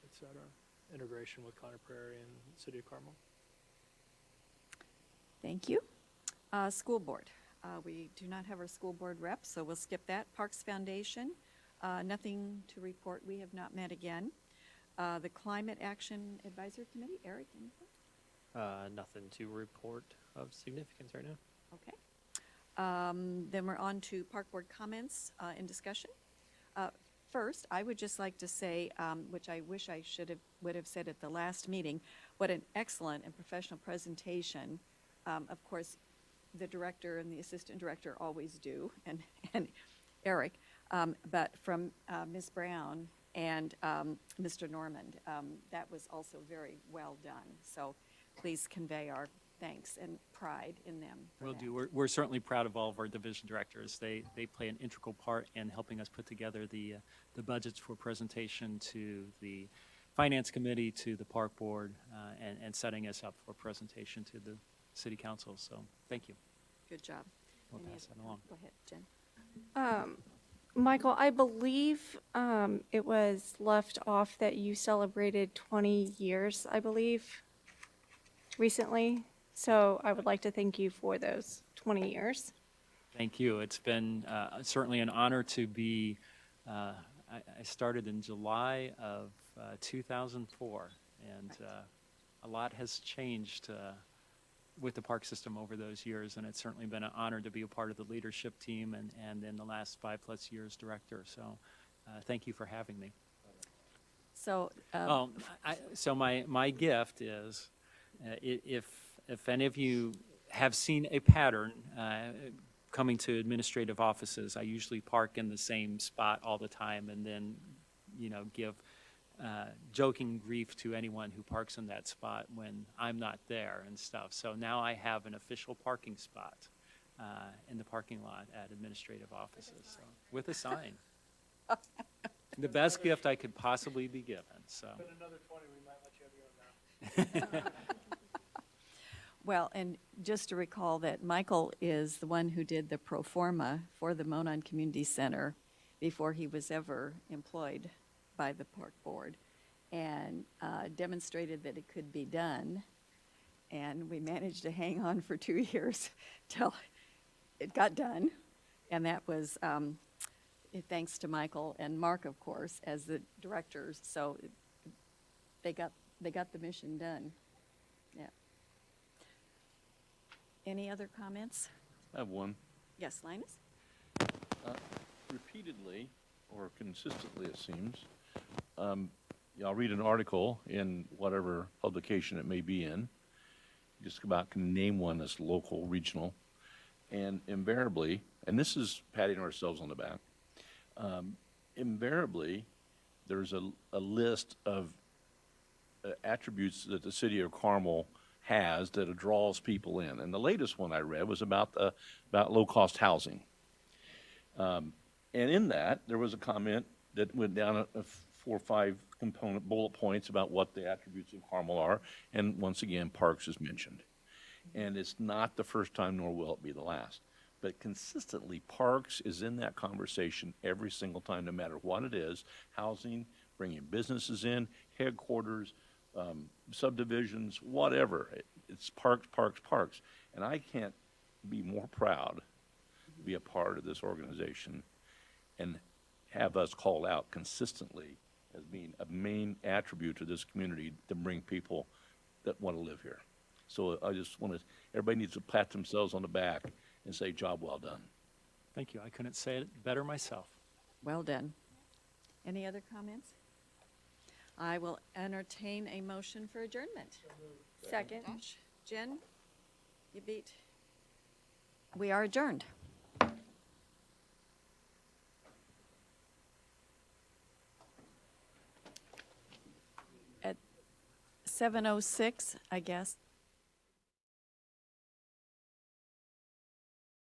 et cetera, integration with Conner Prairie and the City of Carmel. Thank you. School board. We do not have our school board rep, so we'll skip that. Parks Foundation, nothing to report. We have not met again. The Climate Action Advisory Committee, Eric, anything? Nothing to report of significance right now. Okay. Then we're on to Park Board comments and discussion. First, I would just like to say, which I wish I would have said at the last meeting, what an excellent and professional presentation. Of course, the director and the assistant director always do, and Eric, but from Ms. Brown and Mr. Normand, that was also very well done. So please convey our thanks and pride in them. Will do. We're certainly proud of all of our division directors. They play an integral part in helping us put together the budgets for presentation to the Finance Committee, to the Park Board, and setting us up for presentation to the City Council. So thank you. Good job. We'll Any pass other that along. Go ahead, Jen. Michael, I believe it was left off that you celebrated 20 years, I believe, recently. So I would like to thank you for those 20 years. Thank you. It's been certainly an honor to be, I started in July of 2004, and a lot has changed with the park system over those years, and it's certainly been an honor to be a part of the leadership team and in the last 5+ years director. So thank you for having me. So, So my gift is, if any of you have seen a pattern coming to administrative offices, I usually park in the same spot all the time and then, give joking grief to anyone who parks in that spot when I'm not there and stuff. So now I have an official parking spot in the parking lot at administrative offices, so, with a sign. The best gift I could possibly be given, so. Been another 20, we might let you have your own now. well, and just to recall that Michael is the one who did the pro forma for the Monon Community Center before he was ever employed by the Park Board, and demonstrated that it could be done. And we managed to hang on for 2 years till it got done. And that was thanks to Michael and Mark, of course, as the directors. So they got the mission done. Yeah. Any other comments? I have one. Yes, Linus? Repeatedly, or consistently it seems, I'll read an article in whatever publication it may be in, just about can name one that's local, regional, and invariably, and this is patting ourselves on the back, invariably, there's a list of attributes that the city of Carmel has that draws people in. And the latest one I read was about low-cost housing. And in that, there was a comment that went down 4 or 5 component bullet points about what the attributes of Carmel are, and once again, parks is mentioned. And it's not the first time, nor will it be the last. But consistently, parks is in that conversation every single time, no matter what it is, housing, bringing businesses in, headquarters, subdivisions, whatever. It's parks, parks, parks. And I can't be more proud to be a part of this organization and have us called out consistently as being a main attribute to this community to bring people that want to live here. So I just want to, everybody needs to pat themselves on the back and say, job well done. Thank you. I couldn't say it better myself. Well done. Any other comments? I will entertain a motion for adjournment. Second. Josh, Jen, you beat. We are adjourned. 7:06, I guess.